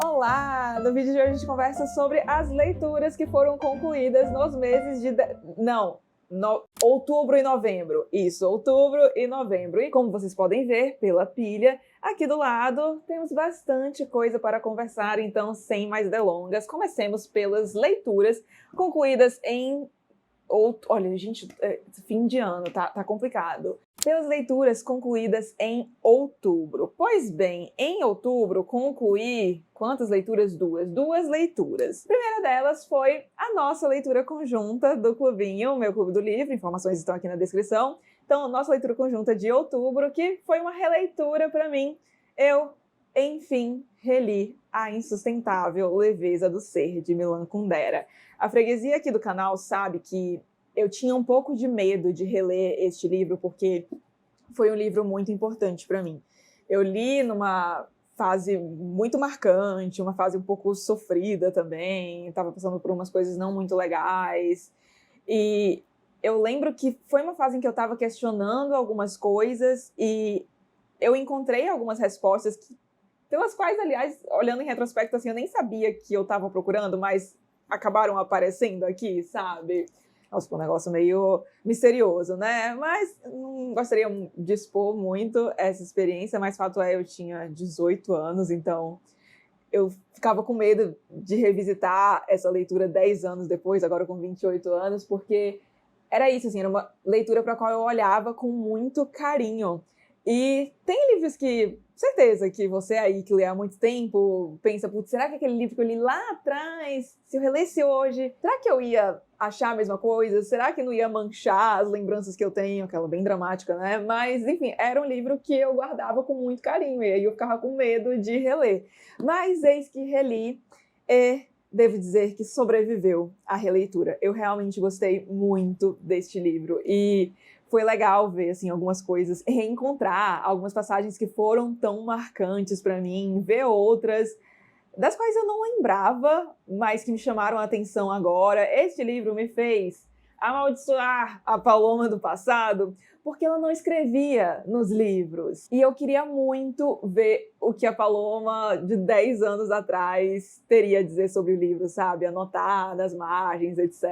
Olá! No vídeo de hoje a gente conversa sobre as leituras que foram concluídas nos meses de... outubro e novembro. Isso, outubro e novembro. E como vocês podem ver pela pilha, aqui do lado temos bastante coisa para conversar, então sem mais delongas, comecemos pelas leituras concluídas em... Olha, gente, fim de ano, tá complicado. Pelas leituras concluídas em outubro. Pois bem, em outubro concluí... Quantas leituras? Duas leituras. A primeira delas foi a nossa leitura conjunta do Clubinho, meu Clube do Livro, informações estão aqui na descrição. Então, nossa leitura conjunta de outubro, que foi uma releitura para mim. Eu, enfim, reli A Insustentável Leveza do Ser, de Milan Kundera. A freguesia aqui do canal sabe que eu tinha um pouco de medo de reler este livro, porque foi um livro muito importante para mim. Eu li numa fase muito marcante, uma fase um pouco sofrida também, estava passando por umas coisas não muito legais, e eu lembro que foi uma fase em que eu estava questionando algumas coisas, e eu encontrei algumas respostas pelas quais, aliás, olhando em retrospecto, assim, eu nem sabia que eu estava procurando, mas acabaram aparecendo aqui, sabe? Nossa, um negócio meio misterioso, né? Mas não gostaria de expor muito essa experiência, mas fato é, eu tinha 18 anos, então eu ficava com medo de revisitar essa leitura 10 anos depois, agora com 28 anos, porque era isso, assim, era uma leitura para a qual eu olhava com muito carinho. E tem livros que, certeza, que você aí que lê há muito tempo pensa, putz, será que aquele livro que eu li lá atrás, se eu relesse hoje, será que eu ia achar a mesma coisa? Será que não ia manchar as lembranças que eu tenho? Aquela bem dramática, né? Mas, enfim, era um livro que eu guardava com muito carinho e aí eu ficava com medo de reler. Mas eis que reli e devo dizer que sobreviveu à releitura. Eu realmente gostei muito deste livro e foi legal ver, assim, algumas coisas, reencontrar algumas passagens que foram tão marcantes para mim, ver outras das quais eu não lembrava, mas que me chamaram a atenção agora. Este livro me fez amaldiçoar a Paloma do passado, porque ela não escrevia nos livros. E eu queria muito ver o que a Paloma de 10 anos atrás teria a dizer sobre o livro, sabe? Anotar nas margens, etc.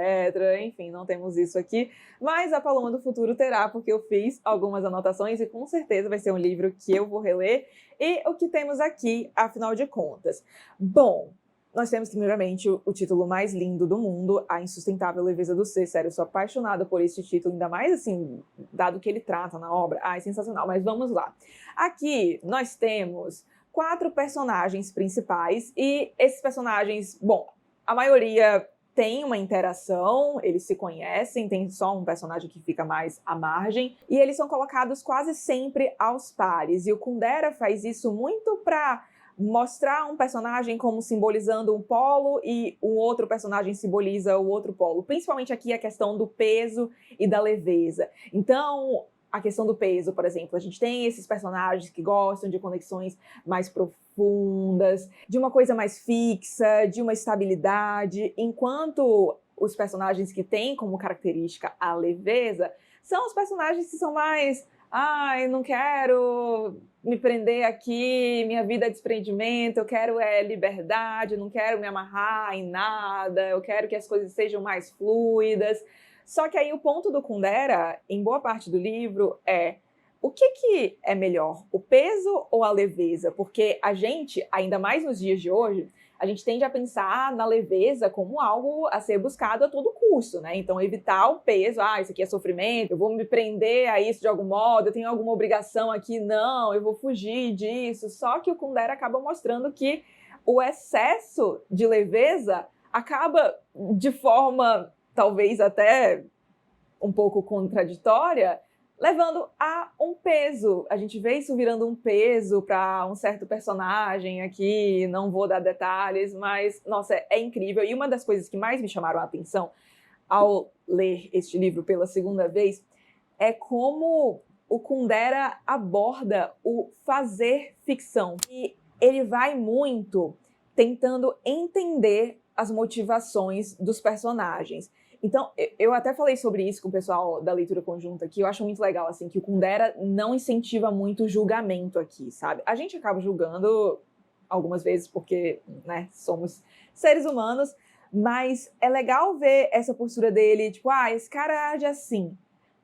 Enfim, não temos isso aqui. Mas a Paloma do futuro terá, porque eu fiz algumas anotações e com certeza vai ser um livro que eu vou reler. E o que temos aqui, afinal de contas? Bom, nós temos, primeiramente, o título mais lindo do mundo, A Insustentável Leveza do Ser. Sério, eu sou apaixonada por esse título, ainda mais, assim, dado que ele trata na obra. É sensacional, mas vamos lá. Aqui, nós temos 4 personagens principais, e esses personagens, bom, a maioria tem uma interação, eles se conhecem, tem só um personagem que fica mais à margem, e eles são colocados quase sempre aos pares, e o Kundera faz isso muito para mostrar um personagem como simbolizando um polo e o outro personagem simboliza o outro polo. Principalmente aqui a questão do peso e da leveza. Então, a questão do peso, por exemplo, a gente tem esses personagens que gostam de conexões mais profundas, de uma coisa mais fixa, de uma estabilidade, enquanto os personagens que têm como característica a leveza são os personagens que são mais... Ai, não quero me prender aqui, minha vida é desprendimento, eu quero liberdade, não quero me amarrar em nada, eu quero que as coisas sejam mais fluidas. Só que aí o ponto do Kundera, em boa parte do livro, é o que é melhor, o peso ou a leveza? Porque a gente, ainda mais nos dias de hoje, a gente tende a pensar na leveza como algo a ser buscado a todo custo, né? Então, evitar o peso, isso aqui é sofrimento, eu vou me prender a isso de algum modo, eu tenho alguma obrigação aqui, não, eu vou fugir disso. Só que o Kundera acaba mostrando que o excesso de leveza acaba de forma, talvez até um pouco contraditória, levando a um peso. A gente vê isso virando um peso para um certo personagem aqui, não vou dar detalhes, mas, nossa, é incrível. E uma das coisas que mais me chamaram a atenção ao ler este livro pela segunda vez é como o Kundera aborda o fazer ficção. E ele vai muito tentando entender as motivações dos personagens. Então, eu até falei sobre isso com o pessoal da leitura conjunta aqui, eu acho muito legal, assim, que o Kundera não incentiva muito o julgamento aqui, sabe? A gente acaba julgando algumas vezes porque, né, somos seres humanos, mas é legal ver essa postura dele, tipo, esse cara age assim.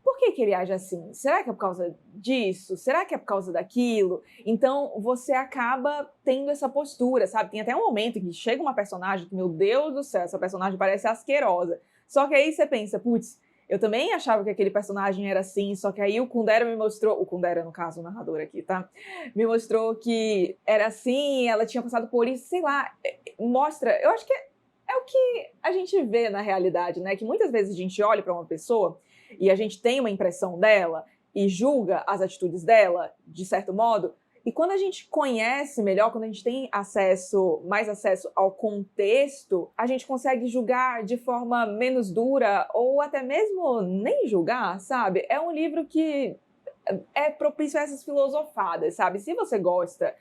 Por que que ele age assim? Será que é por causa disso? Será que é por causa daquilo? Então, você acaba tendo essa postura, sabe? Tem até um momento que chega uma personagem que, meu Deus do céu, essa personagem parece asquerosa. Só que aí você pensa, putz, eu também achava que aquele personagem era assim, só que aí o Kundera me mostrou, o Kundera, no caso, o narrador aqui, tá? Me mostrou que era assim, ela tinha passado por isso, sei lá, mostra, eu acho que é o que a gente vê na realidade, né? Que muitas vezes a gente olha para uma pessoa e a gente tem uma impressão dela e julga as atitudes dela, de certo modo, e quando a gente conhece melhor, quando a gente tem mais acesso ao contexto, a gente consegue julgar de forma menos dura ou até mesmo nem julgar, sabe? É um livro que é propício a essas filosofadas, sabe? Se você gosta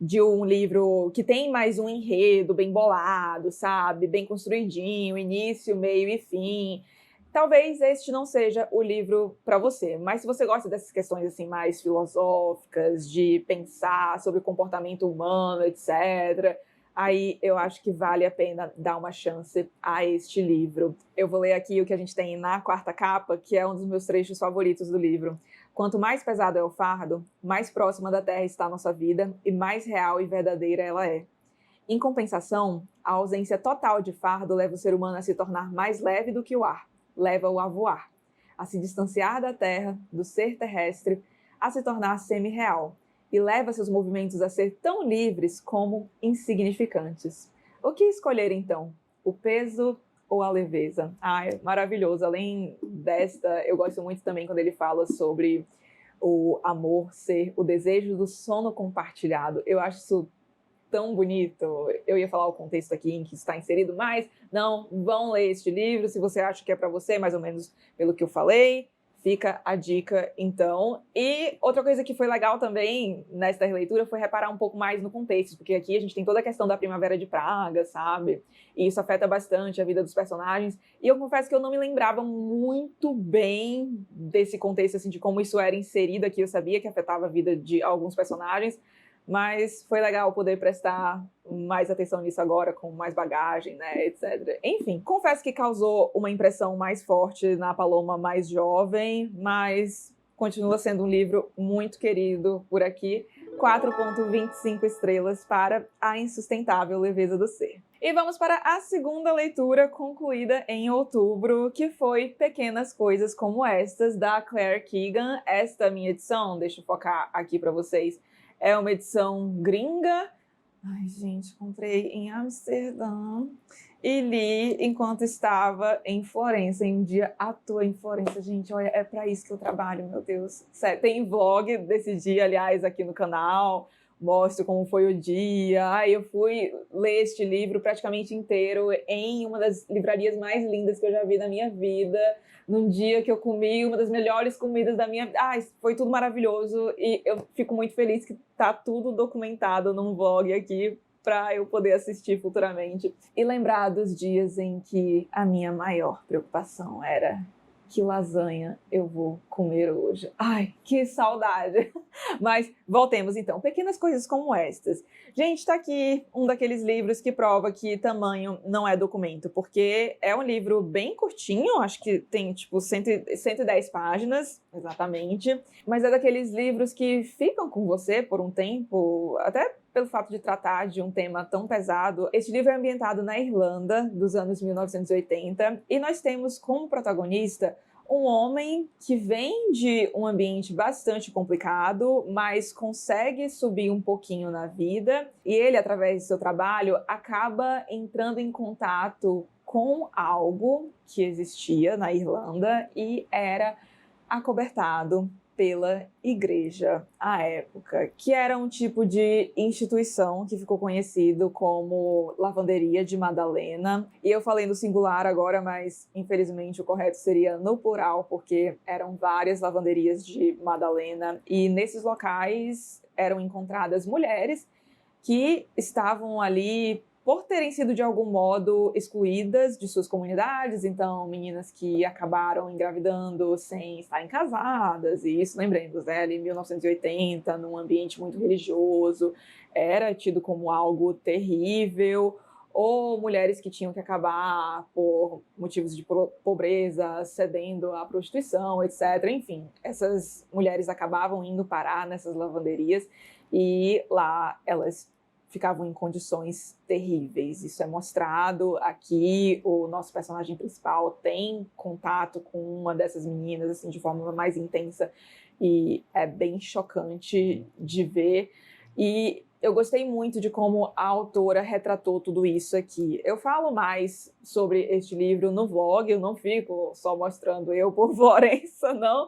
de um livro que tem mais um enredo bem bolado, sabe? Bem construidinho, início, meio e fim, talvez este não seja o livro para você, mas se você gosta dessas questões assim mais filosóficas, de pensar sobre o comportamento humano, etc., aí eu acho que vale a pena dar uma chance a este livro. Eu vou ler aqui o que a gente tem na quarta capa, que é um dos meus trechos favoritos do livro. Quanto mais pesado é o fardo, mais próxima da terra está a nossa vida e mais real e verdadeira ela é. Em compensação, a ausência total de fardo leva o ser humano a se tornar mais leve do que o ar, leva-o a voar, a se distanciar da terra, do ser terrestre, a se tornar semi-real, e leva seus movimentos a ser tão livres como insignificantes. O que escolher então? O peso ou a leveza? É maravilhoso. Além desta, eu gosto muito também quando ele fala sobre o amor ser o desejo do sono compartilhado. Eu acho isso tão bonito. Eu ia falar o contexto aqui em que está inserido, mas não, vão ler este livro se você acha que é para você, mais ou menos pelo que eu falei. Fica a dica, então. E outra coisa que foi legal também nesta releitura foi reparar um pouco mais no contexto, porque aqui a gente tem toda a questão da Primavera de Praga, sabe? E isso afeta bastante a vida dos personagens. E eu confesso que eu não me lembrava muito bem desse contexto, assim, de como isso era inserido aqui. Eu sabia que afetava a vida de alguns personagens, mas foi legal poder prestar mais atenção nisso agora, com mais bagagem, né, etc. Enfim, confesso que causou uma impressão mais forte na Paloma mais jovem, mas continua sendo um livro muito querido por aqui. 4,25 estrelas para A Insustentável Leveza do Ser. E vamos para a segunda leitura concluída em outubro, que foi Pequenas Coisas Como Estas, da Claire Keegan. Esta minha edição, deixa eu focar aqui para vocês, é uma edição gringa. Ai, gente, comprei em Amsterdã e li enquanto estava em Florença, em um dia à toa em Florença. Gente, olha, é para isso que eu trabalho, meu Deus. Sério, tem vlog desse dia, aliás, aqui no canal. Mostro como foi o dia. Eu fui ler este livro praticamente inteiro em uma das livrarias mais lindas que eu já vi na minha vida, num dia que eu comi uma das melhores comidas da minha vida. Foi tudo maravilhoso e eu fico muito feliz que tá tudo documentado num vlog aqui para eu poder assistir futuramente e lembrar dos dias em que a minha maior preocupação era: que lasanha eu vou comer hoje? Ai, que saudade! Mas voltemos então. Pequenas Coisas Como Estas. Gente, tá aqui um daqueles livros que prova que tamanho não é documento, porque é um livro bem curtinho, acho que tem tipo 110 páginas, exatamente, mas é daqueles livros que ficam com você por um tempo, até pelo fato de tratar de um tema tão pesado. Este livro é ambientado na Irlanda, dos anos 1980, e nós temos como protagonista um homem que vem de um ambiente bastante complicado, mas consegue subir um pouquinho na vida, e ele, através do seu trabalho, acaba entrando em contato com algo que existia na Irlanda e era acobertado pela igreja à época, que era um tipo de instituição que ficou conhecido como Lavanderia de Madalena. E eu falei no singular agora, mas infelizmente o correto seria no plural, porque eram várias lavanderias de Madalena, e nesses locais eram encontradas mulheres que estavam ali por terem sido de algum modo excluídas de suas comunidades, então meninas que acabaram engravidando sem estarem casadas, e isso, lembremos, né, ali em 1980, num ambiente muito religioso, era tido como algo terrível, ou mulheres que tinham que acabar por motivos de pobreza, cedendo à prostituição, etc. Enfim, essas mulheres acabavam indo parar nessas lavanderias e lá elas ficavam em condições terríveis. Isso é mostrado aqui. O nosso personagem principal tem contato com uma dessas meninas assim de forma mais intensa e é bem chocante de ver. E eu gostei muito de como a autora retratou tudo isso aqui. Eu falo mais sobre este livro no vlog, eu não fico só mostrando eu por Florença, não.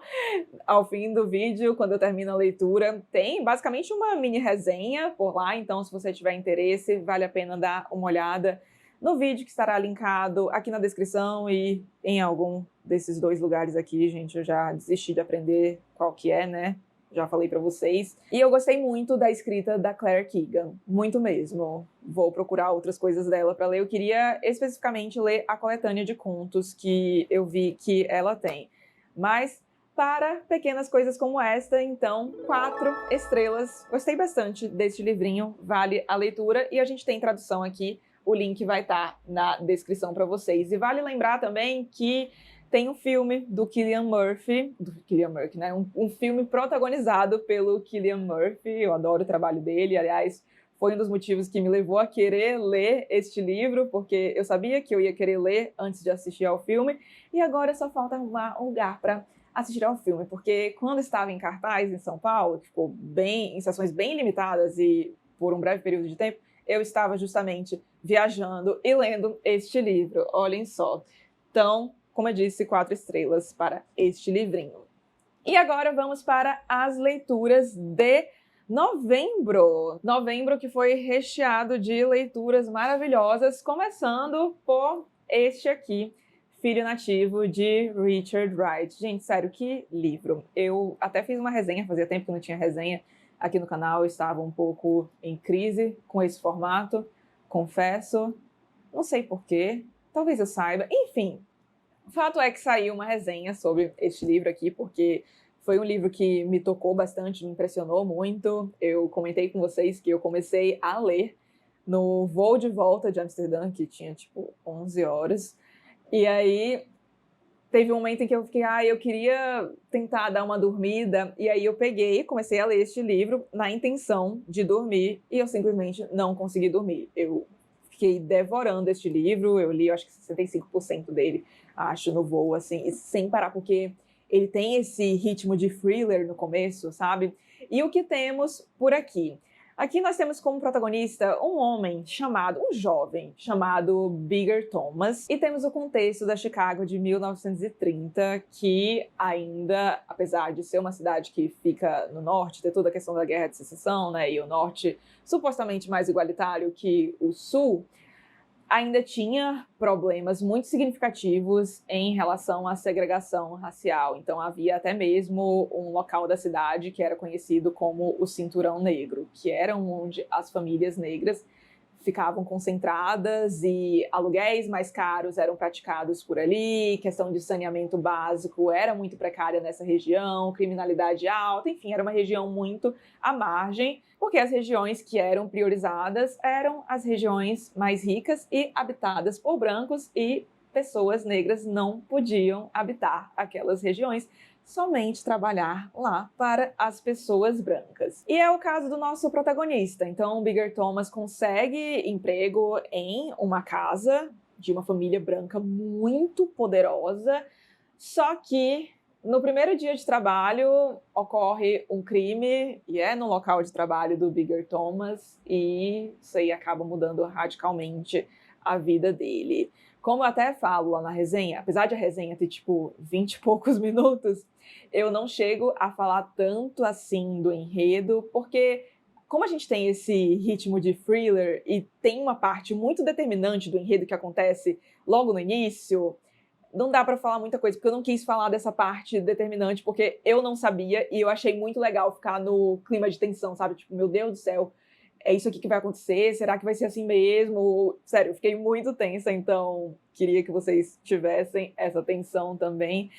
Ao fim do vídeo, quando eu termino a leitura, tem basicamente uma mini resenha por lá, então se você tiver interesse, vale a pena dar uma olhada no vídeo que estará linkado aqui na descrição e em algum desses dois lugares aqui. Gente, eu já desisti de aprender qual que é, né? Já falei pra vocês. E eu gostei muito da escrita da Claire Keegan, muito mesmo. Vou procurar outras coisas dela pra ler. Eu queria especificamente ler a coletânea de contos que eu vi que ela tem. Mas para pequenas coisas como esta, então, 4 estrelas. Gostei bastante deste livrinho, vale a leitura. E a gente tem tradução aqui, o link vai estar na descrição para vocês. E vale lembrar também que tem um filme do Cillian Murphy, né? Um filme protagonizado pelo Cillian Murphy. Eu adoro o trabalho dele, aliás, foi um dos motivos que me levou a querer ler este livro, porque eu sabia que eu ia querer ler antes de assistir ao filme, e agora só falta arrumar um lugar para assistir ao filme, porque quando estava em cartaz em São Paulo, ficou em sessões bem limitadas e por um breve período de tempo, eu estava justamente viajando e lendo este livro, olhem só. Então, como eu disse, 4 estrelas para este livrinho. E agora vamos para as leituras de novembro. Novembro que foi recheado de leituras maravilhosas, começando por este aqui, Filho Nativo, de Richard Wright. Gente, sério, que livro. Eu até fiz uma resenha, fazia tempo que não tinha resenha aqui no canal, eu estava um pouco em crise com esse formato, confesso. Não sei porquê, talvez eu saiba. Enfim, o fato é que saiu uma resenha sobre este livro aqui, porque foi um livro que me tocou bastante, me impressionou muito. Eu comentei com vocês que eu comecei a ler no voo de volta de Amsterdã, que tinha tipo 11 horas. E aí teve um momento em que eu fiquei, eu queria tentar dar uma dormida. E aí eu peguei, comecei a ler este livro na intenção de dormir e eu simplesmente não consegui dormir. Eu fiquei devorando este livro, eu li acho que 65% dele, acho, no voo, assim, sem parar, porque ele tem esse ritmo de thriller no começo, sabe? E o que temos por aqui? Aqui nós temos como protagonista um jovem chamado Bigger Thomas, e temos o contexto da Chicago de 1930, que ainda, apesar de ser uma cidade que fica no norte, ter toda a questão da Guerra de Secessão, né, e o norte supostamente mais igualitário que o sul, ainda tinha problemas muito significativos em relação à segregação racial. Então havia até mesmo um local da cidade que era conhecido como o Cinturão Negro, que era onde as famílias negras ficavam concentradas e aluguéis mais caros eram praticados por ali, questão de saneamento básico era muito precária nessa região, criminalidade alta, enfim, era uma região muito à margem, porque as regiões que eram priorizadas eram as regiões mais ricas e habitadas por brancos, e pessoas negras não podiam habitar aquelas regiões, somente trabalhar lá para as pessoas brancas. E é o caso do nosso protagonista. Então, Bigger Thomas consegue emprego em uma casa de uma família branca muito poderosa, só que no primeiro dia de trabalho ocorre um crime, e é no local de trabalho do Bigger Thomas, e isso aí acaba mudando radicalmente a vida dele. Como eu até falo lá na resenha, apesar de a resenha ter tipo 20 e poucos minutos, eu não chego a falar tanto assim do enredo, porque como a gente tem esse ritmo de thriller e tem uma parte muito determinante do enredo que acontece logo no início, não dá pra falar muita coisa, porque eu não quis falar dessa parte determinante, porque eu não sabia e eu achei muito legal ficar no clima de tensão, sabe? Tipo, meu Deus do céu, é isso aqui que vai acontecer? Será que vai ser assim mesmo? Sério, eu fiquei muito tensa, então queria que vocês tivessem essa tensão também.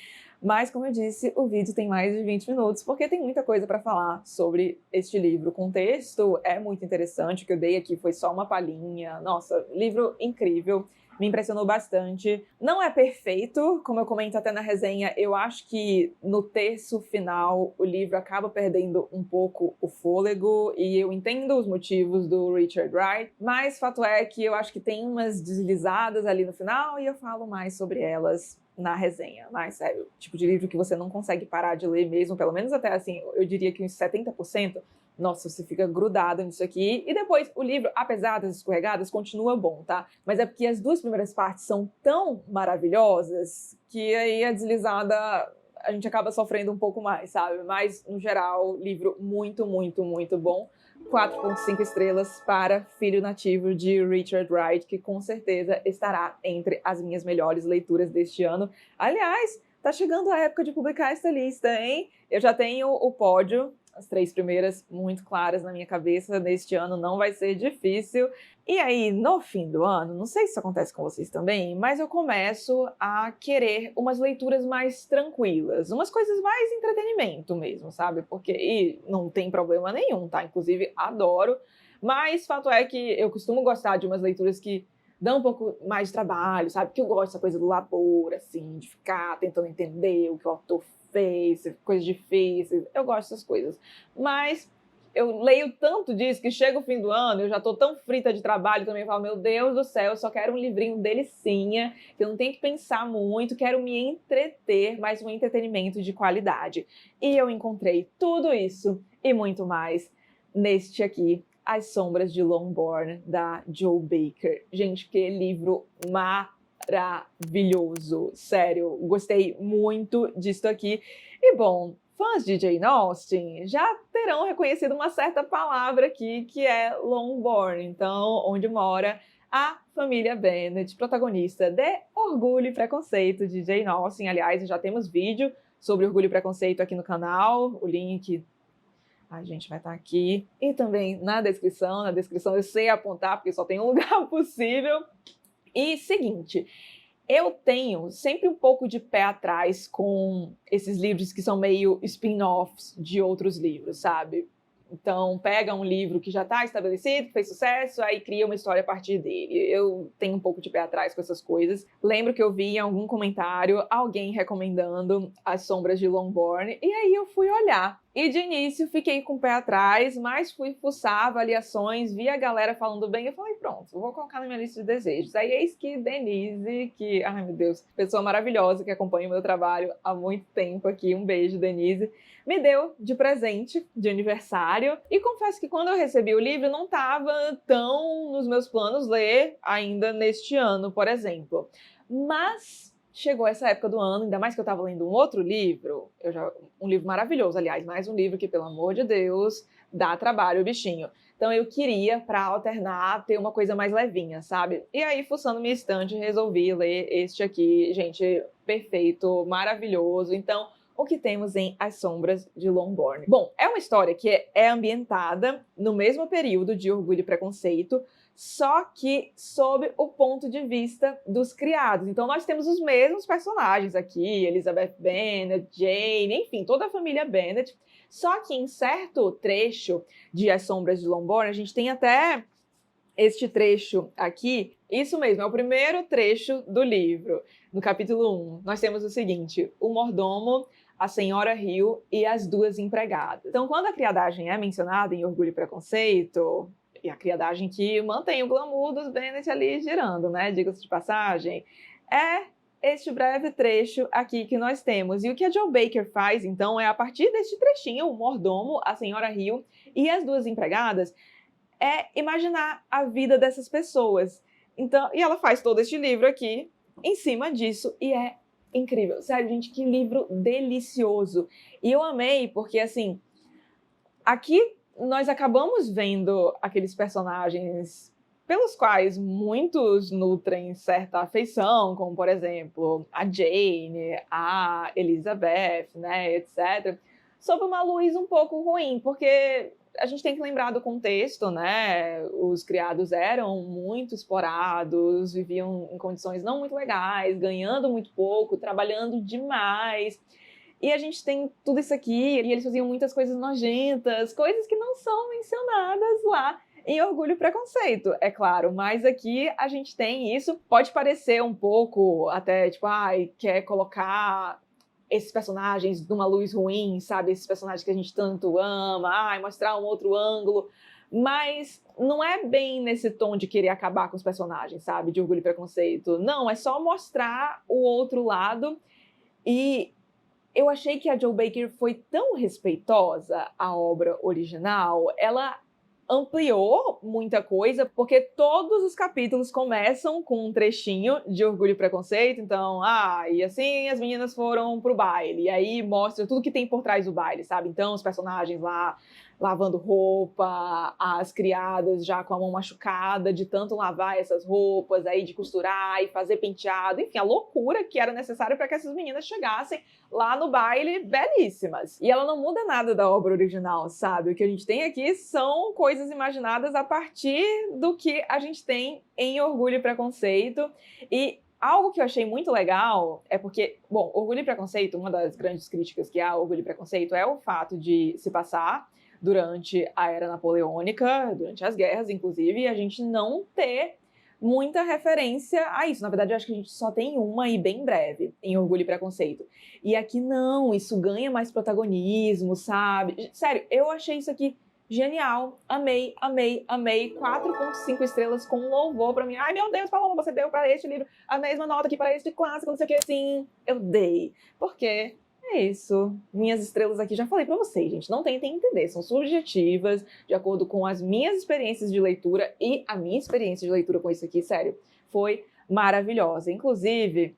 Mas, como eu disse, o vídeo tem mais de 20 minutos, porque tem muita coisa para falar sobre este livro. O contexto é muito interessante, o que eu dei aqui foi só uma palhinha. Nossa, livro incrível, me impressionou bastante. Não é perfeito, como eu comento até na resenha, eu acho que no terço final o livro acaba perdendo um pouco o fôlego, e eu entendo os motivos do Richard Wright, mas fato é que eu acho que tem umas deslizadas ali no final, e eu falo mais sobre elas na resenha. Mas, sério, tipo de livro que você não consegue parar de ler mesmo, pelo menos até assim, eu diria que uns 70%, nossa, você fica grudado nisso aqui. E depois, o livro, apesar das escorregadas, continua bom, tá? Mas é porque as duas primeiras partes são tão maravilhosas que aí a deslizada a gente acaba sofrendo um pouco mais, sabe? Mas, no geral, livro muito, muito, muito bom. 4,5 estrelas para Filho Nativo, de Richard Wright, que com certeza estará entre as minhas melhores leituras deste ano. Aliás, tá chegando a época de publicar essa lista, hein? Eu já tenho o pódio, as 3 primeiras muito claras na minha cabeça. Neste ano não vai ser difícil. E aí, no fim do ano, não sei se isso acontece com vocês também, mas eu começo a querer umas leituras mais tranquilas, umas coisas mais entretenimento mesmo, sabe? Porque não tem problema nenhum, tá? Inclusive, adoro. Mas fato é que eu costumo gostar de umas leituras que dão um pouco mais de trabalho, sabe? Que eu gosto dessa coisa do labor, assim, de ficar tentando entender o que o autor fez, coisas difíceis. Eu gosto dessas coisas. Mas eu leio tanto disso que chega o fim do ano, eu já tô tão frita de trabalho também, eu falo, meu Deus do céu, eu só quero um livrinho delicinha, que eu não tenho que pensar muito, quero me entreter, mas um entretenimento de qualidade. E eu encontrei tudo isso e muito mais neste aqui, As Sombras de Longbourn, da Jo Baker. Gente, que livro maravilhoso, sério, gostei muito disso aqui. E bom, fãs de Jane Austen já terão reconhecido uma certa palavra aqui, que é Longbourn, então, onde mora a família Bennet, protagonista de Orgulho e Preconceito, de Jane Austen. Aliás, já temos vídeo sobre Orgulho e Preconceito aqui no canal, o link a gente vai estar aqui e também na descrição. Na descrição eu sei apontar, porque só tem um lugar possível. E seguinte, eu tenho sempre um pouco de pé atrás com esses livros que são meio spin-offs de outros livros, sabe? Então, pega um livro que já está estabelecido, que fez sucesso, aí cria uma história a partir dele. Eu tenho um pouco de pé atrás com essas coisas. Lembro que eu vi em algum comentário alguém recomendando As Sombras de Longbourn, e aí eu fui olhar. E de início fiquei com o pé atrás, mas fui fuçar avaliações, vi a galera falando bem, eu falei, pronto, vou colocar na minha lista de desejos. Aí eis que Denise, que, ai meu Deus, pessoa maravilhosa que acompanha o meu trabalho há muito tempo aqui, um beijo, Denise, me deu de presente, de aniversário. E confesso que quando eu recebi o livro, não estava tão nos meus planos ler ainda neste ano, por exemplo. Mas chegou essa época do ano, ainda mais que eu estava lendo um outro livro, um livro maravilhoso, aliás, mais um livro que, pelo amor de Deus, dá trabalho o bichinho. Então eu queria, para alternar, ter uma coisa mais levinha, sabe? E aí, fuçando minha estante, resolvi ler este aqui, gente, perfeito, maravilhoso. Então, o que temos em As Sombras de Longbourn? Bom, é uma história que é ambientada no mesmo período de Orgulho e Preconceito, só que sob o ponto de vista dos criados. Então nós temos os mesmos personagens aqui, Elizabeth Bennet, Jane, enfim, toda a família Bennet, só que em certo trecho de As Sombras de Longbourn, a gente tem até este trecho aqui, isso mesmo, é o primeiro trecho do livro. No capítulo 1, nós temos o seguinte: o mordomo, a senhora Hill e as 2 empregadas. Então, quando a criadagem é mencionada em Orgulho e Preconceito, e a criadagem que mantém o glamour dos Bennet ali girando, né? Diga-se de passagem, é este breve trecho aqui que nós temos. E o que a Jo Baker faz, então, é a partir deste trechinho, o mordomo, a senhora Hill e as 2 empregadas, é imaginar a vida dessas pessoas. Então, e ela faz todo este livro aqui em cima disso, e é incrível. Sério, gente, que livro delicioso. E eu amei porque, assim, aqui nós acabamos vendo aqueles personagens pelos quais muitos nutrem certa afeição, como, por exemplo, a Jane, a Elizabeth, né, etc., sob uma luz um pouco ruim, porque a gente tem que lembrar do contexto, né? Os criados eram muito explorados, viviam em condições não muito legais, ganhando muito pouco, trabalhando demais. E a gente tem tudo isso aqui, e eles faziam muitas coisas nojentas, coisas que não são mencionadas lá em Orgulho e Preconceito, é claro, mas aqui a gente tem isso. Pode parecer um pouco até, tipo, ai, quer colocar esses personagens numa luz ruim, sabe? Esses personagens que a gente tanto ama, ai, mostrar um outro ângulo, mas não é bem nesse tom de querer acabar com os personagens, sabe? De Orgulho e Preconceito. Não, é só mostrar o outro lado. E eu achei que a Jo Baker foi tão respeitosa à obra original, ela ampliou muita coisa, porque todos os capítulos começam com um trechinho de Orgulho e Preconceito, então, e assim as meninas foram pro baile, e aí mostra tudo que tem por trás do baile, sabe? Então, os personagens lá lavando roupa, as criadas já com a mão machucada de tanto lavar essas roupas, aí de costurar e fazer penteado, enfim, a loucura que era necessária para que essas meninas chegassem lá no baile belíssimas. E ela não muda nada da obra original, sabe? O que a gente tem aqui são coisas imaginadas a partir do que a gente tem em Orgulho e Preconceito. E algo que eu achei muito legal é porque, bom, Orgulho e Preconceito, uma das grandes críticas que há ao Orgulho e Preconceito é o fato de se passar durante a Era Napoleônica, durante as guerras, inclusive, e a gente não ter muita referência a isso. Na verdade, eu acho que a gente só tem uma e bem breve em Orgulho e Preconceito. E aqui não, isso ganha mais protagonismo, sabe? Sério, eu achei isso aqui genial. Amei, amei, amei. 4,5 estrelas com louvor pra mim. Ai, meu Deus, Paloma, você deu pra este livro a mesma nota que para este clássico, não sei o que. Sim, eu dei. Por quê? É isso. Minhas estrelas aqui, já falei pra vocês, gente, não tentem entender, são subjetivas, de acordo com as minhas experiências de leitura, e a minha experiência de leitura com isso aqui, sério, foi maravilhosa. Inclusive,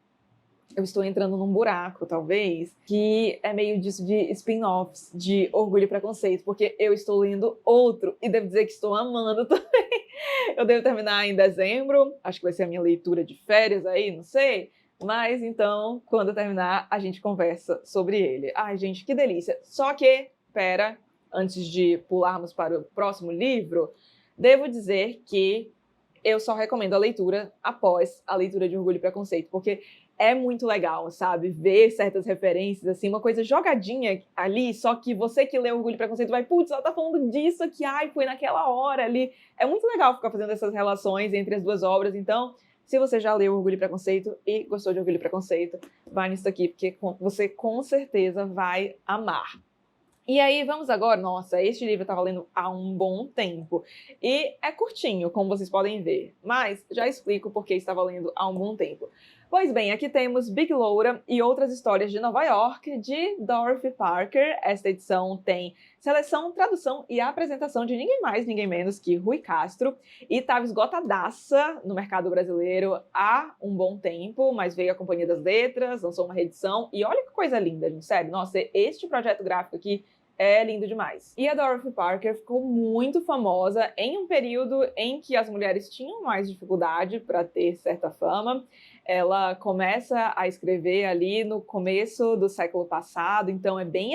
eu estou entrando num buraco, talvez, que é meio disso de spin-offs de Orgulho e Preconceito, porque eu estou lendo outro, e devo dizer que estou amando também. Eu devo terminar em dezembro, acho que vai ser a minha leitura de férias aí, não sei. Mas então, quando eu terminar, a gente conversa sobre ele. Ai, gente, que delícia. Só que, pera, antes de pularmos para o próximo livro, devo dizer que eu só recomendo a leitura após a leitura de Orgulho e Preconceito, porque é muito legal, sabe? Ver certas referências, assim, uma coisa jogadinha ali, só que você que lê Orgulho e Preconceito vai, putz, ela tá falando disso aqui, ai, foi naquela hora ali. É muito legal ficar fazendo essas relações entre as duas obras, então se você já leu Orgulho e Preconceito e gostou de Orgulho e Preconceito, vai nisso aqui, porque você com certeza vai amar. E aí, vamos agora, nossa, este livro eu estava lendo há um bom tempo, e é curtinho, como vocês podem ver, mas já explico porque estava lendo há um bom tempo. Pois bem, aqui temos Big Laura e Outras Histórias de Nova York, de Dorothy Parker. Esta edição tem seleção, tradução e apresentação de ninguém mais, ninguém menos que Rui Castro, e estava esgotadaça no mercado brasileiro há um bom tempo, mas veio a Companhia das Letras, lançou uma reedição, e olha que coisa linda, gente, sério, nossa, este projeto gráfico aqui é lindo demais. E a Dorothy Parker ficou muito famosa em um período em que as mulheres tinham mais dificuldade para ter certa fama. Ela começa a escrever ali no começo do século passado, então é bem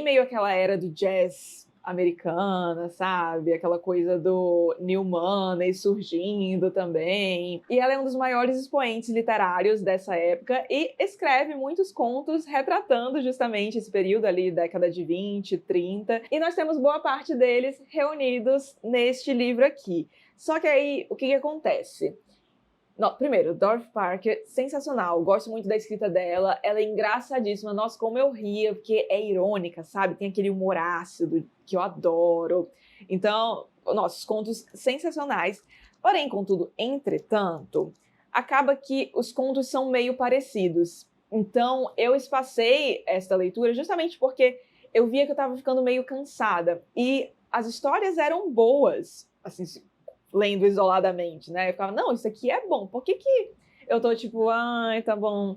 meio aquela era do jazz americana, sabe? Aquela coisa do New Money surgindo também. E ela é um dos maiores expoentes literários dessa época e escreve muitos contos retratando justamente esse período ali, década de 20, 30. E nós temos boa parte deles reunidos neste livro aqui. Só que aí, o que acontece? Não, primeiro, Dorothy Parker, sensacional, gosto muito da escrita dela, ela é engraçadíssima, nossa, como eu ria, porque é irônica, sabe? Tem aquele humor ácido que eu adoro. Então, nossos contos sensacionais. Porém, contudo, entretanto, acaba que os contos são meio parecidos. Então, eu espacei esta leitura justamente porque eu via que eu estava ficando meio cansada. E as histórias eram boas, assim, lendo isoladamente, né? Eu ficava, não, isso aqui é bom, por que eu tô tipo, ai, tá bom.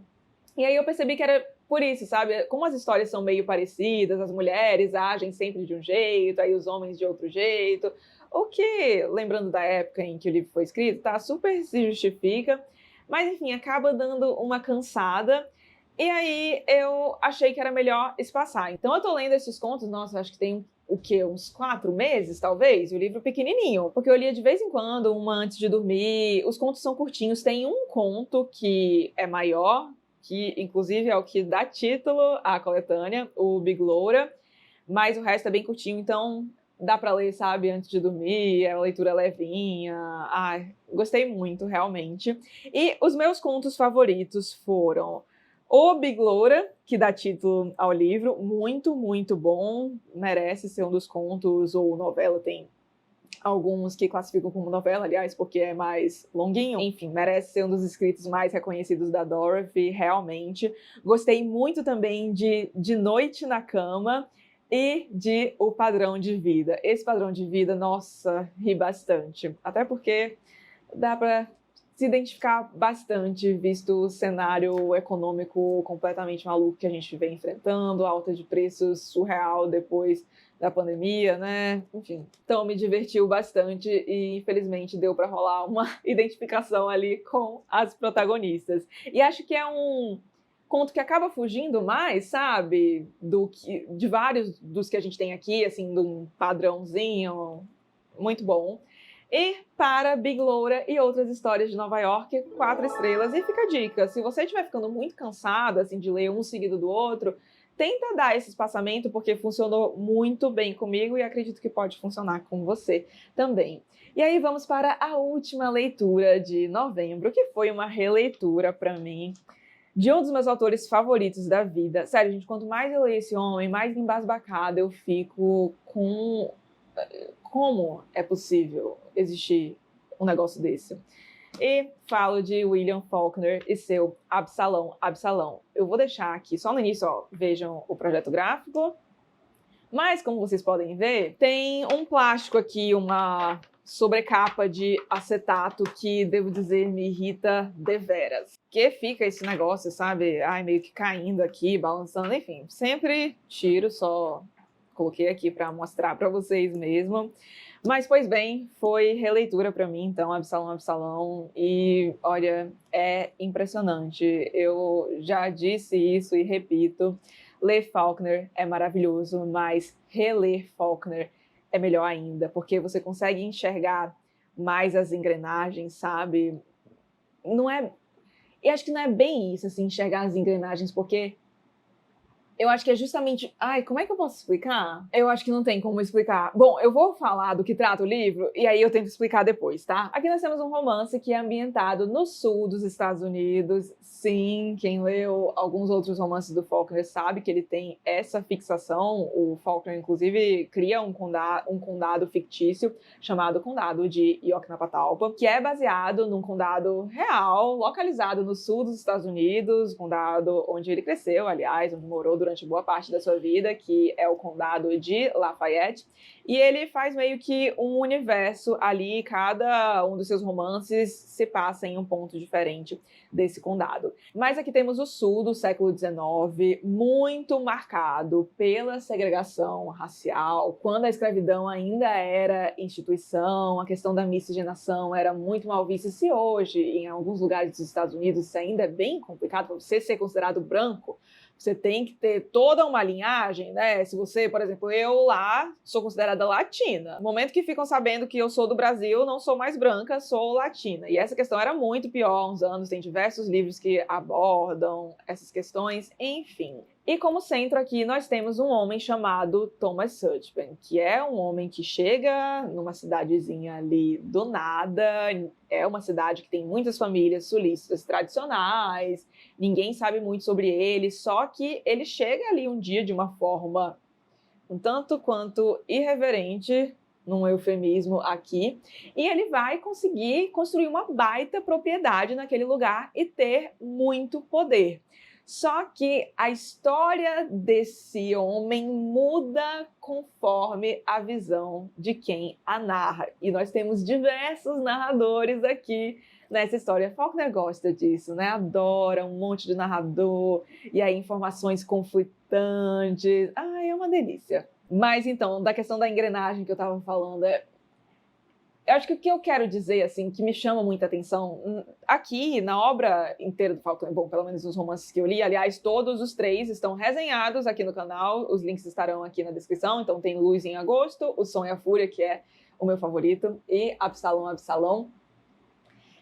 E aí eu percebi que era por isso, sabe? Como as histórias são meio parecidas, as mulheres agem sempre de um jeito, aí os homens de outro jeito, o que, lembrando da época em que o livro foi escrito, tá, super se justifica, mas enfim, acaba dando uma cansada. E aí eu achei que era melhor espaçar. Então eu tô lendo esses contos, nossa, acho que tem o quê? Uns 4 meses, talvez? O livro pequenininho, porque eu lia de vez em quando, uma antes de dormir. Os contos são curtinhos, tem um conto que é maior, que inclusive é o que dá título à coletânea, o Big Loura, mas o resto é bem curtinho, então dá pra ler, sabe, antes de dormir, é uma leitura levinha. Ai, gostei muito, realmente. E os meus contos favoritos foram o Big Loura, que dá título ao livro, muito, muito bom, merece ser um dos contos, ou novela, tem alguns que classificam como novela, aliás, porque é mais longuinho. Enfim, merece ser um dos escritos mais reconhecidos da Dorothy, realmente. Gostei muito também de Noite na Cama e de O Padrão de Vida. Esse Padrão de Vida, nossa, ri bastante. Até porque dá pra se identificar bastante, visto o cenário econômico completamente maluco que a gente vem enfrentando, alta de preços surreal depois da pandemia, né? Enfim, então me divertiu bastante e infelizmente deu para rolar uma identificação ali com as protagonistas. E acho que é um conto que acaba fugindo mais, sabe, de vários dos que a gente tem aqui, assim, de um padrãozinho muito bom. E para Big Loura e Outras Histórias de Nova York, 4 estrelas. E fica a dica, se você estiver ficando muito cansada assim, de ler um seguido do outro, tenta dar esse espaçamento, porque funcionou muito bem comigo e acredito que pode funcionar com você também. E aí vamos para a última leitura de novembro, que foi uma releitura para mim de um dos meus autores favoritos da vida. Sério, gente, quanto mais eu leio esse homem, mais embasbacada eu fico com como é possível existir um negócio desse. E falo de William Faulkner e seu Absalão, Absalão. Eu vou deixar aqui, só no início, ó, vejam o projeto gráfico. Mas, como vocês podem ver, tem um plástico aqui, uma sobrecapa de acetato que, devo dizer, me irrita deveras. Que fica esse negócio, sabe? Ai, meio que caindo aqui, balançando, enfim. Sempre tiro, só coloquei aqui para mostrar para vocês mesmo. Mas, pois bem, foi releitura para mim, então, Absalão, Absalão, e, olha, é impressionante. Eu já disse isso e repito, ler Faulkner é maravilhoso, mas reler Faulkner é melhor ainda, porque você consegue enxergar mais as engrenagens, sabe? Não é... E acho que não é bem isso, assim, enxergar as engrenagens, porque eu acho que é justamente... Ai, como é que eu posso explicar? Eu acho que não tem como explicar. Bom, eu vou falar do que trata o livro e aí eu tento explicar depois, tá? Aqui nós temos um romance que é ambientado no sul dos Estados Unidos. Sim, quem leu alguns outros romances do Faulkner sabe que ele tem essa fixação. O Faulkner, inclusive, cria um condado fictício chamado Condado de Yoknapatawpha, que é baseado num condado real, localizado no sul dos Estados Unidos, condado onde ele cresceu, aliás, onde morou durante boa parte da sua vida, que é o condado de Lafayette, e ele faz meio que um universo ali, cada um dos seus romances se passa em um ponto diferente desse condado. Mas aqui temos o sul do século XIX, muito marcado pela segregação racial, quando a escravidão ainda era instituição, a questão da miscigenação era muito mal vista. Se hoje, em alguns lugares dos Estados Unidos, isso ainda é bem complicado para você ser considerado branco, você tem que ter toda uma linhagem, né? Se você, por exemplo, eu lá sou considerada latina. No momento que ficam sabendo que eu sou do Brasil, não sou mais branca, sou latina. E essa questão era muito pior há uns anos, tem diversos livros que abordam essas questões, enfim. E como centro aqui nós temos um homem chamado Thomas Sutpen, que é um homem que chega numa cidadezinha ali do nada, é uma cidade que tem muitas famílias sulistas tradicionais, ninguém sabe muito sobre ele, só que ele chega ali um dia de uma forma um tanto quanto irreverente, num eufemismo aqui, e ele vai conseguir construir uma baita propriedade naquele lugar e ter muito poder. Só que a história desse homem muda conforme a visão de quem a narra. E nós temos diversos narradores aqui nessa história. Faulkner gosta disso, né? Adora um monte de narrador, e aí informações conflitantes. Ah, é uma delícia. Mas então, da questão da engrenagem que eu estava falando, Eu acho que o que eu quero dizer, assim, que me chama muita atenção, aqui, na obra inteira do Faulkner, bom, pelo menos os romances que eu li, aliás, todos os 3 estão resenhados aqui no canal, os links estarão aqui na descrição, então tem Luz em Agosto, O Som e a Fúria, que é o meu favorito, e Absalão, Absalão.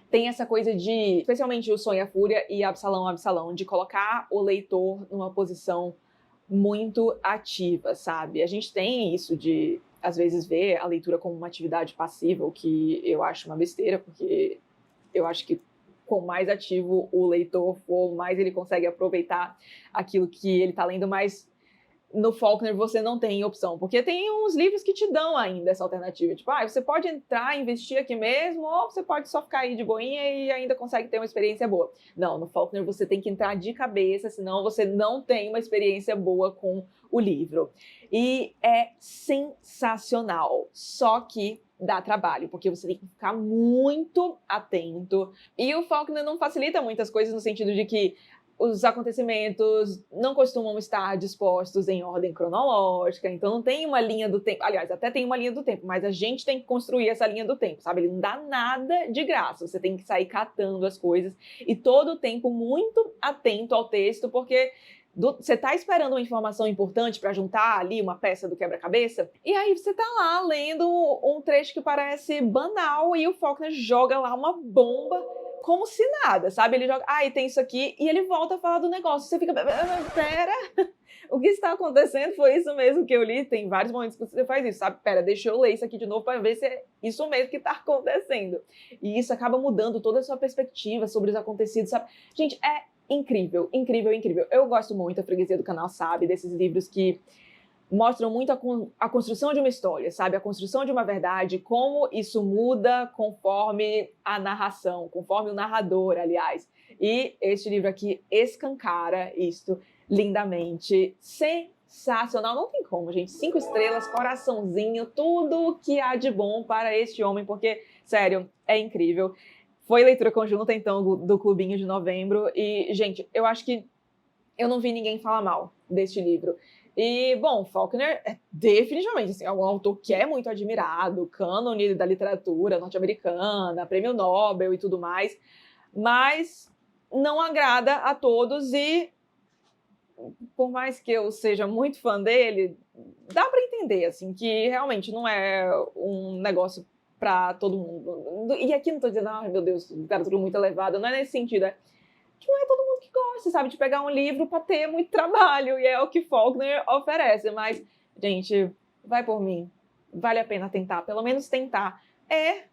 Tem essa coisa de, especialmente O Som e a Fúria e Absalão, Absalão, de colocar o leitor numa posição muito ativa, sabe? A gente tem isso de, às vezes, ver a leitura como uma atividade passiva, o que eu acho uma besteira, porque eu acho que quanto mais ativo o leitor for, mais ele consegue aproveitar aquilo que ele está lendo, mas no Faulkner você não tem opção, porque tem uns livros que te dão ainda essa alternativa, tipo, você pode entrar, investir aqui mesmo, ou você pode só ficar aí de boinha e ainda consegue ter uma experiência boa. Não, no Faulkner você tem que entrar de cabeça, senão você não tem uma experiência boa com o livro. E é sensacional, só que dá trabalho, porque você tem que ficar muito atento. E o Faulkner não facilita muitas coisas no sentido de que os acontecimentos não costumam estar dispostos em ordem cronológica, então não tem uma linha do tempo. Aliás, até tem uma linha do tempo, mas a gente tem que construir essa linha do tempo, sabe? Ele não dá nada de graça, você tem que sair catando as coisas e todo o tempo muito atento ao texto, porque você tá esperando uma informação importante para juntar ali uma peça do quebra-cabeça, e aí você tá lá lendo um trecho que parece banal e o Faulkner joga lá uma bomba como se nada, sabe? Ele joga, e tem isso aqui, e ele volta a falar do negócio. Você fica, pera, o que está acontecendo? Foi isso mesmo que eu li? Tem vários momentos que você faz isso, sabe? Pera, deixa eu ler isso aqui de novo para ver se é isso mesmo que está acontecendo. E isso acaba mudando toda a sua perspectiva sobre os acontecidos, sabe? Gente, é incrível, incrível, incrível. Eu gosto muito, a freguesia do canal sabe, desses livros que mostram muito a construção de uma história, sabe? A construção de uma verdade, como isso muda conforme a narração, conforme o narrador, aliás. E este livro aqui escancara isto lindamente. Sensacional, não tem como, gente. 5 estrelas, coraçãozinho, tudo que há de bom para este homem, porque, sério, é incrível. Foi leitura conjunta, então, do Clubinho de Novembro. E, gente, eu acho que eu não vi ninguém falar mal deste livro. E, bom, Faulkner é definitivamente assim, é um autor que é muito admirado, cânone da literatura norte-americana, prêmio Nobel e tudo mais, mas não agrada a todos e, por mais que eu seja muito fã dele, dá para entender assim, que realmente não é um negócio para todo mundo. E aqui não tô dizendo, meu Deus, literatura muito elevada, não é nesse sentido, que não é todo mundo que gosta, sabe, de pegar um livro para ter muito trabalho, e é o que Faulkner oferece, mas, gente, vai por mim, vale a pena tentar, pelo menos tentar.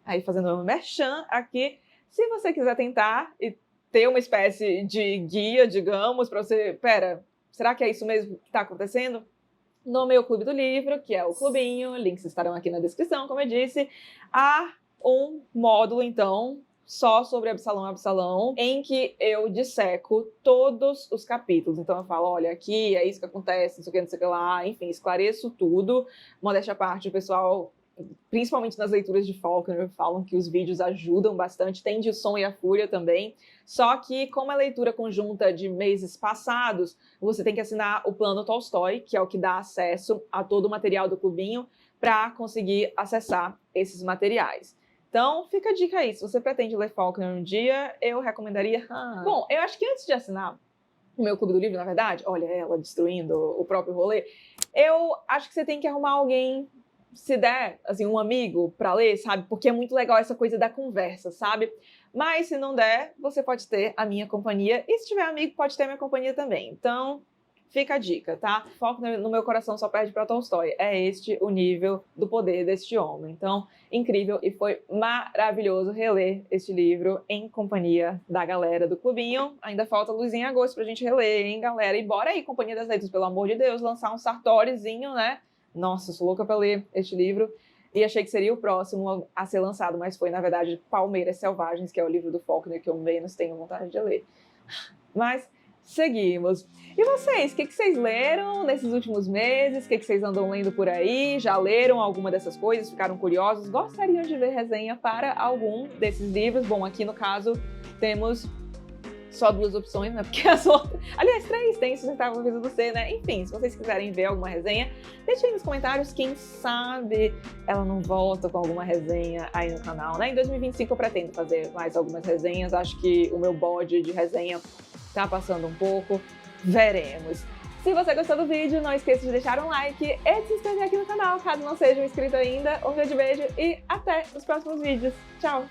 Aí fazendo um merchan aqui, se você quiser tentar e ter uma espécie de guia, digamos, para você, será que é isso mesmo que está acontecendo? No meu Clube do Livro, que é o Clubinho, links estarão aqui na descrição, como eu disse, há um módulo, então, só sobre Absalão, Absalão, em que eu disseco todos os capítulos. Então eu falo, olha, aqui é isso que acontece, não sei o que, não sei o que lá, enfim, esclareço tudo. Modéstia à parte, o pessoal, principalmente nas leituras de Faulkner, falam que os vídeos ajudam bastante. Tem de O Som e a Fúria também. Só que, como é leitura conjunta de meses passados, você tem que assinar o plano Tolstói, que é o que dá acesso a todo o material do Clubinho, para conseguir acessar esses materiais. Então, fica a dica aí. Se você pretende ler Faulkner um dia, eu recomendaria... Bom, eu acho que antes de assinar o meu Clube do Livro, na verdade, olha ela destruindo o próprio rolê, eu acho que você tem que arrumar alguém, se der, assim, um amigo pra ler, sabe? Porque é muito legal essa coisa da conversa, sabe? Mas se não der, você pode ter a minha companhia. E se tiver amigo, pode ter a minha companhia também. Então, fica a dica, tá? Faulkner no meu coração só perde para Tolstói. É este o nível do poder deste homem. Então, incrível, e foi maravilhoso reler este livro em companhia da galera do Clubinho. Ainda falta Luz em Agosto pra gente reler, hein, galera? E bora aí, Companhia das Letras, pelo amor de Deus, lançar um Sartorizinho, né? Nossa, eu sou louca pra ler este livro. E achei que seria o próximo a ser lançado, mas foi, na verdade, Palmeiras Selvagens, que é o livro do Faulkner que eu menos tenho vontade de ler. Mas seguimos. E vocês, o que vocês leram nesses últimos meses? O que vocês andam lendo por aí? Já leram alguma dessas coisas? Ficaram curiosos? Gostariam de ver resenha para algum desses livros? Bom, aqui no caso temos só 2 opções, né? Porque as outras... Aliás, 3 tem Sustentável Vida do C, né? Enfim, se vocês quiserem ver alguma resenha, deixem aí nos comentários. Quem sabe ela não volta com alguma resenha aí no canal, né? Em 2025 eu pretendo fazer mais algumas resenhas. Acho que o meu bode de resenha tá passando um pouco. Veremos. Se você gostou do vídeo, não esqueça de deixar um like e de se inscrever aqui no canal, caso não seja inscrito ainda. Um grande beijo e até os próximos vídeos. Tchau!